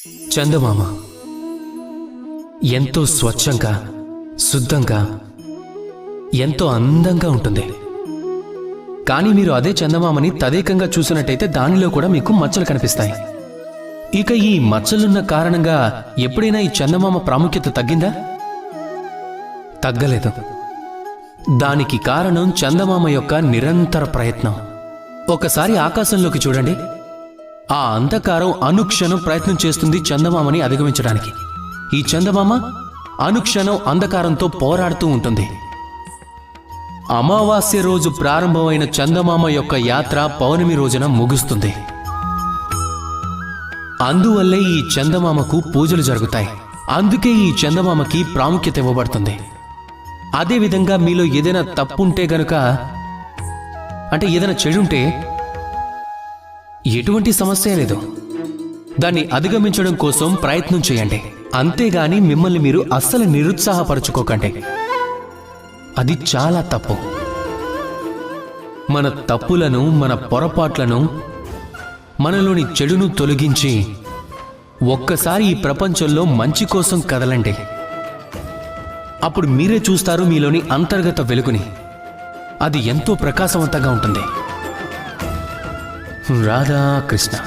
చందమామ ఎంతో స్వచ్ఛంగా, శుద్ధంగా, ఎంతో అందంగా ఉంటుంది. కానీ మీరు అదే చందమామని తదేకంగా చూసినట్టయితే దానిలో కూడా మీకు మచ్చలు కనిపిస్తాయి. ఇక ఈ మచ్చలున్న కారణంగా ఎప్పుడైనా ఈ చందమామ ప్రాముఖ్యత తగ్గిందా? తగ్గలేదు. దానికి కారణం చందమామ యొక్క నిరంతర ప్రయత్నం. ఒకసారి ఆకాశంలోకి చూడండి. ఆ అంధకారం అనుక్షణం ప్రయత్నం చేస్తుంది చందమామని అధిగమించడానికి. ఈ చందమామ అనుక్షణం అంధకారంతో పోరాడుతూ ఉంటుంది. అమావాస్య రోజు ప్రారంభమైన చందమామ యొక్క యాత్ర పౌర్ణమి రోజున ముగుస్తుంది. అందువల్లే ఈ చందమామకు పూజలు జరుగుతాయి. అందుకే ఈ చందమామకి ప్రాముఖ్యత ఇవ్వబడుతుంది. అదేవిధంగా మీలో ఏదైనా తప్పుంటే గనుక, అంటే ఏదైనా చెడుంటే ఎటువంటి సమస్య లేదు. దాన్ని అధిగమించడం కోసం ప్రయత్నం చేయండి. అంతేగాని మిమ్మల్ని మీరు అస్సలు నిరుత్సాహపరచుకోకండి. అది చాలా తప్పు. మన తప్పులను, మన పొరపాట్లను, మనలోని చెడును తొలగించి ఒక్కసారి ఈ ప్రపంచంలో మంచి కోసం కదలండి. అప్పుడు మీరే చూస్తారు మీలోని అంతర్గత వెలుగుని. అది ఎంతో ప్రకాశవంతంగా ఉంటుంది. రాధా కృష్ణ.